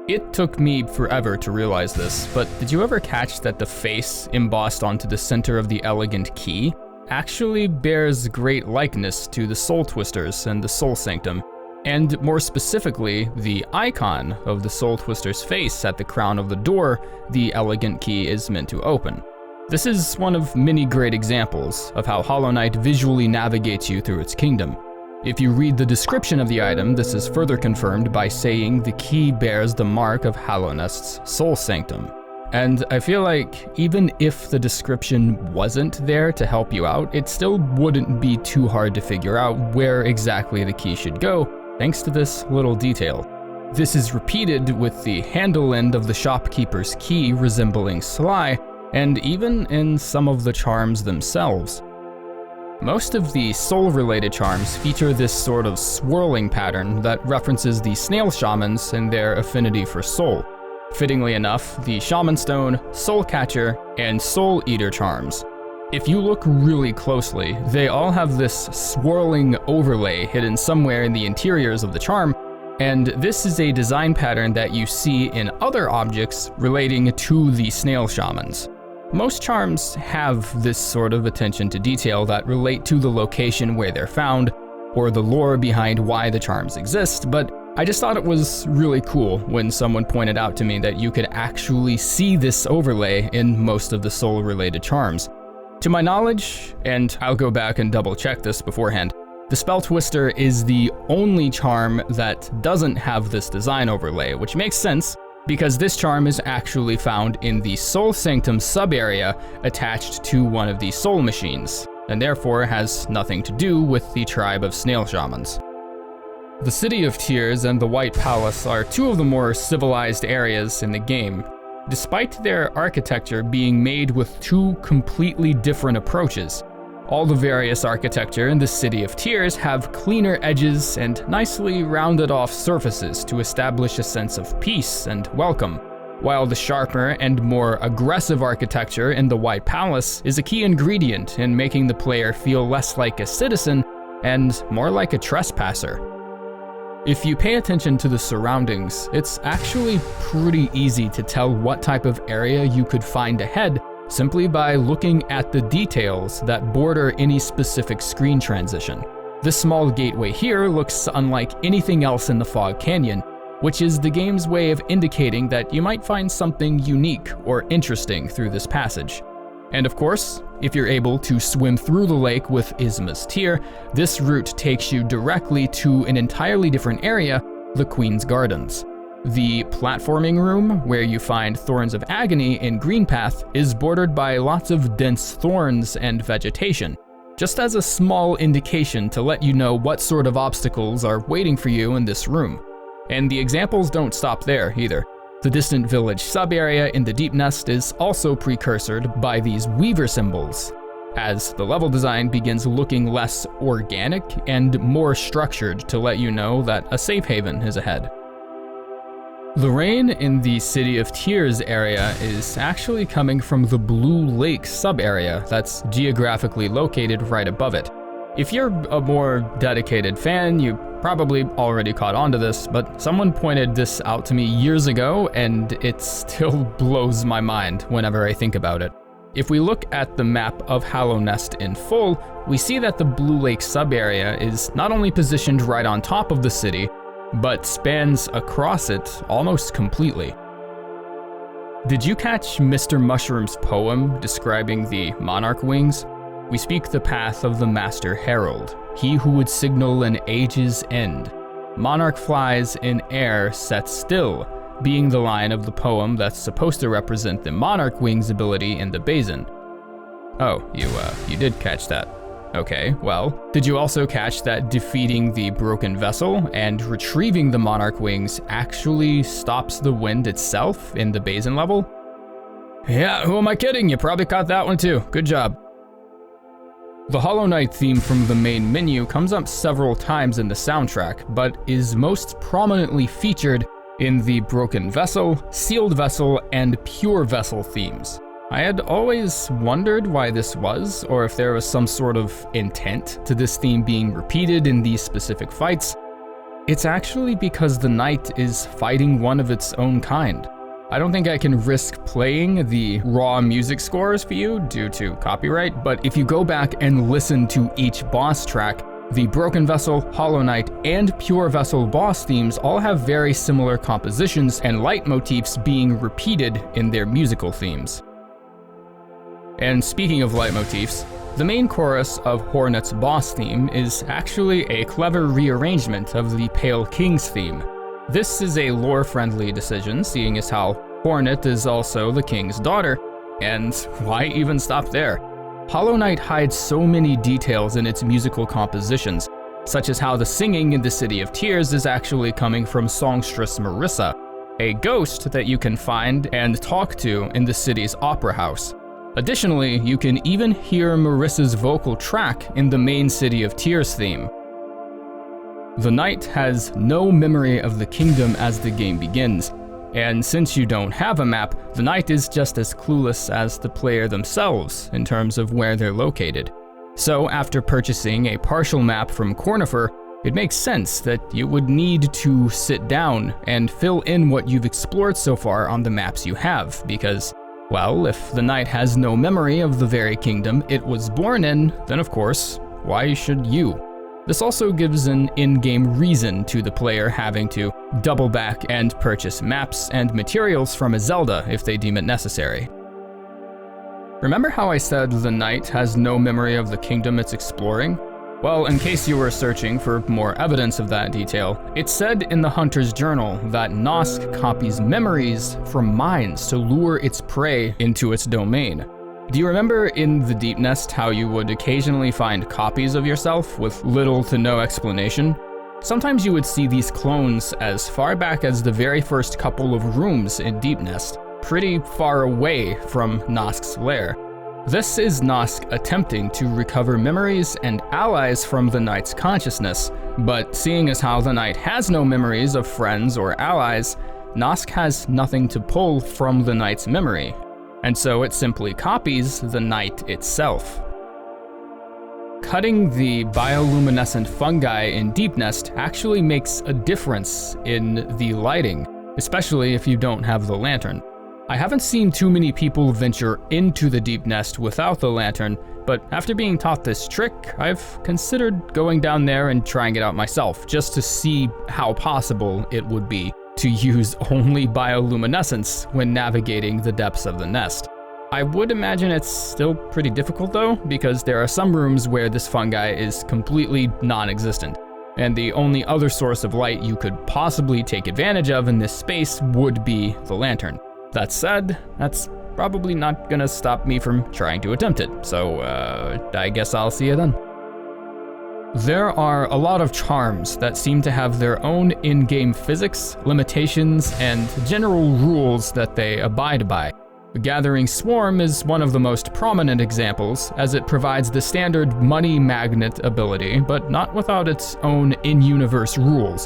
It took me forever to realize this, but did you ever catch that the face embossed onto the center of the elegant key actually bears great likeness to the Soul Twisters and the Soul Sanctum, and more specifically, the icon of the Soul Twister's face at the crown of the door the elegant key is meant to open. This is one of many great examples of how Hollow Knight visually navigates you through its kingdom. If you read the description of the item, this is further confirmed by saying the key bears the mark of Hallownest's Soul Sanctum. And I feel like even if the description wasn't there to help you out, it still wouldn't be too hard to figure out where exactly the key should go, thanks to this little detail. This is repeated with the handle end of the shopkeeper's key resembling Sly, and even in some of the charms themselves. Most of the soul-related charms feature this sort of swirling pattern that references the snail shamans and their affinity for soul. Fittingly enough, the Shaman Stone, Soul Catcher, and Soul Eater charms. If you look really closely, they all have this swirling overlay hidden somewhere in the interiors of the charm, and this is a design pattern that you see in other objects relating to the snail shamans. Most charms have this sort of attention to detail that relate to the location where they're found, or the lore behind why the charms exist, but I just thought it was really cool when someone pointed out to me that you could actually see this overlay in most of the soul-related charms. To my knowledge, and I'll go back and double check this beforehand, the Spell Twister is the only charm that doesn't have this design overlay, which makes sense, because this charm is actually found in the Soul Sanctum sub-area attached to one of the soul machines, and therefore has nothing to do with the tribe of snail shamans. The City of Tears and the White Palace are two of the more civilized areas in the game, despite their architecture being made with two completely different approaches. All the various architecture in the City of Tears have cleaner edges and nicely rounded off surfaces to establish a sense of peace and welcome, while the sharper and more aggressive architecture in the White Palace is a key ingredient in making the player feel less like a citizen and more like a trespasser. If you pay attention to the surroundings, it's actually pretty easy to tell what type of area you could find ahead simply by looking at the details that border any specific screen transition. This small gateway here looks unlike anything else in the Fog Canyon, which is the game's way of indicating that you might find something unique or interesting through this passage. And of course, if you're able to swim through the lake with Isma's Tear, this route takes you directly to an entirely different area, the Queen's Gardens. The platforming room, where you find Thorns of Agony in Greenpath, is bordered by lots of dense thorns and vegetation, just as a small indication to let you know what sort of obstacles are waiting for you in this room. And the examples don't stop there either. The distant village sub-area in the Deep Nest is also precursored by these weaver symbols, as the level design begins looking less organic and more structured to let you know that a safe haven is ahead. The rain in the City of Tears area is actually coming from the Blue Lake sub-area that's geographically located right above it. If you're a more dedicated fan, you probably already caught on to this, but someone pointed this out to me years ago, and it still blows my mind whenever I think about it. If we look at the map of Hallownest in full, we see that the Blue Lake sub-area is not only positioned right on top of the city, but spans across it almost completely. Did you catch Mr. Mushroom's poem describing the Monarch Wings? We speak the path of the Master Herald, he who would signal an age's end. Monarch flies in air set still, being the line of the poem that's supposed to represent the Monarch Wings ability in the Basin. Oh, you did catch that. Okay, well, did you also catch that defeating the broken vessel and retrieving the Monarch Wings actually stops the wind itself in the Basin level? Yeah, who am I kidding? You probably caught that one too. Good job. The Hollow Knight theme from the main menu comes up several times in the soundtrack, but is most prominently featured in the Broken Vessel, Sealed Vessel, and Pure Vessel themes. I had always wondered why this was, or if there was some sort of intent to this theme being repeated in these specific fights, It's actually because the knight is fighting one of its own kind. I don't think I can risk playing the raw music scores for you due to copyright, but if you go back and listen to each boss track, the Broken Vessel, Hollow Knight, and Pure Vessel boss themes all have very similar compositions and leitmotifs being repeated in their musical themes. And speaking of leitmotifs, the main chorus of Hornet's boss theme is actually a clever rearrangement of the Pale King's theme. This is a lore-friendly decision, seeing as how Hornet is also the king's daughter, and why even stop there? Hollow Knight hides so many details in its musical compositions, such as how the singing in the City of Tears is actually coming from songstress Marissa, a ghost that you can find and talk to in the city's opera house. Additionally, you can even hear Marissa's vocal track in the main City of Tears theme. The knight has no memory of the kingdom as the game begins, and since you don't have a map, the knight is just as clueless as the player themselves in terms of where they're located. So after purchasing a partial map from Cornifer, it makes sense that you would need to sit down and fill in what you've explored so far on the maps you have, because, well, if the knight has no memory of the very kingdom it was born in, then of course, why should you? This also gives an in-game reason to the player having to double back and purchase maps and materials from a Zelda if they deem it necessary. Remember how I said the knight has no memory of the kingdom it's exploring? Well, in case you were searching for more evidence of that detail, it said in the Hunter's Journal that Nosk copies memories from mines to lure its prey into its domain. Do you remember in the Deep Nest how you would occasionally find copies of yourself with little to no explanation? Sometimes you would see these clones as far back as the very first couple of rooms in Deep Nest, pretty far away from Nosk's lair. This is Nosk attempting to recover memories and allies from the knight's consciousness, but seeing as how the knight has no memories of friends or allies, Nosk has nothing to pull from the knight's memory, and so it simply copies the knight itself. Cutting the bioluminescent fungi in Deep Nest actually makes a difference in the lighting, especially if you don't have the lantern. I haven't seen too many people venture into the Deep Nest without the lantern, but after being taught this trick, I've considered going down there and trying it out myself, just to see how possible it would be to use only bioluminescence when navigating the depths of the nest. I would imagine it's still pretty difficult though, because there are some rooms where this fungi is completely non-existent, and the only other source of light you could possibly take advantage of in this space would be the lantern. That said, that's probably not gonna stop me from trying to attempt it, so I guess I'll see you then. There are a lot of charms that seem to have their own in-game physics, limitations, and general rules that they abide by. Gathering Swarm is one of the most prominent examples, as it provides the standard money magnet ability, but not without its own in-universe rules.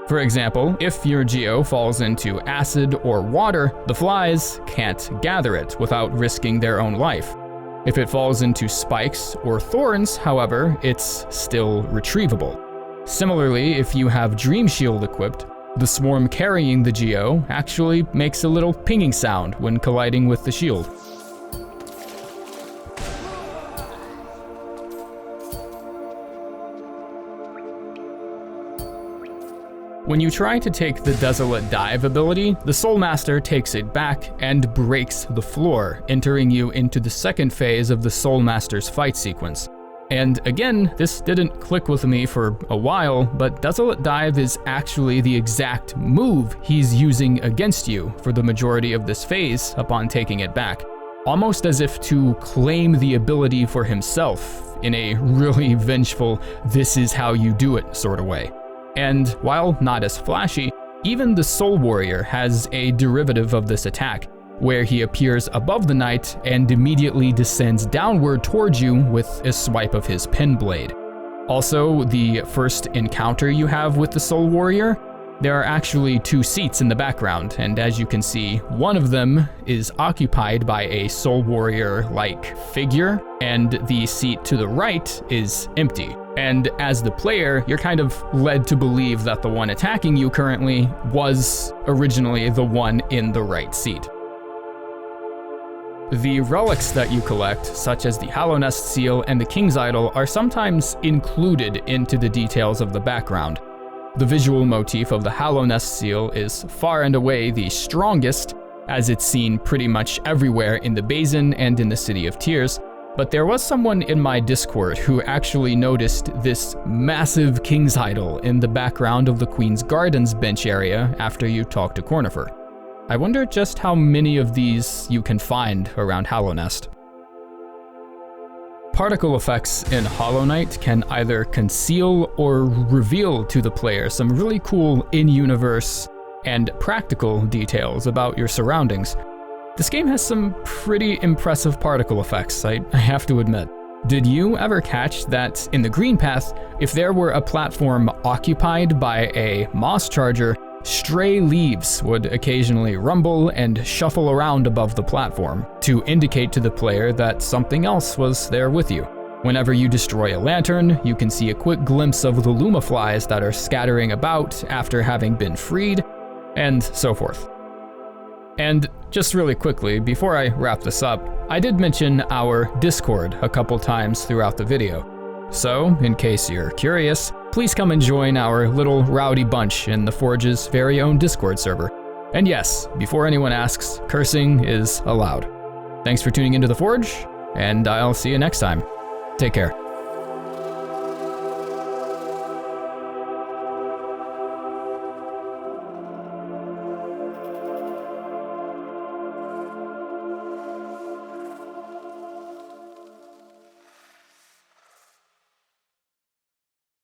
For example, if your geo falls into acid or water, the flies can't gather it without risking their own life. If it falls into spikes or thorns, however, it's still retrievable. Similarly, if you have Dream Shield equipped, the swarm carrying the geo actually makes a little pinging sound when colliding with the shield. When you try to take the Desolate Dive ability, the Soul Master takes it back and breaks the floor, entering you into the second phase of the Soul Master's fight sequence. And again, this didn't click with me for a while, but Desolate Dive is actually the exact move he's using against you for the majority of this phase upon taking it back, almost as if to claim the ability for himself in a really vengeful, this is how you do it sort of way. And while not as flashy, even the Soul Warrior has a derivative of this attack, where he appears above the knight and immediately descends downward towards you with a swipe of his pen blade. Also, the first encounter you have with the Soul Warrior, there are actually two seats in the background, and as you can see, one of them is occupied by a Soul Warrior-like figure, and the seat to the right is empty. And as the player, you're kind of led to believe that the one attacking you currently was originally the one in the right seat. The relics that you collect, such as the Hallownest Seal and the King's Idol, are sometimes included into the details of the background. The visual motif of the Hallownest Seal is far and away the strongest, as it's seen pretty much everywhere in the Basin and in the City of Tears, but there was someone in my Discord who actually noticed this massive King's Idol in the background of the Queen's Gardens bench area after you talked to Cornifer. I wonder just how many of these you can find around Hallownest. Particle effects in Hollow Knight can either conceal or reveal to the player some really cool in-universe and practical details about your surroundings. This game has some pretty impressive particle effects, I have to admit. Did you ever catch that in the Green Path, if there were a platform occupied by a moss charger, stray leaves would occasionally rumble and shuffle around above the platform to indicate to the player that something else was there with you. Whenever you destroy a lantern, you can see a quick glimpse of the lumaflies that are scattering about after having been freed, and so forth. And just really quickly, before I wrap this up, I did mention our Discord a couple times throughout the video. So, in case you're curious, please come and join our little rowdy bunch in the Forge's very own Discord server. And yes, before anyone asks, cursing is allowed. Thanks for tuning into the Forge, and I'll see you next time. Take care.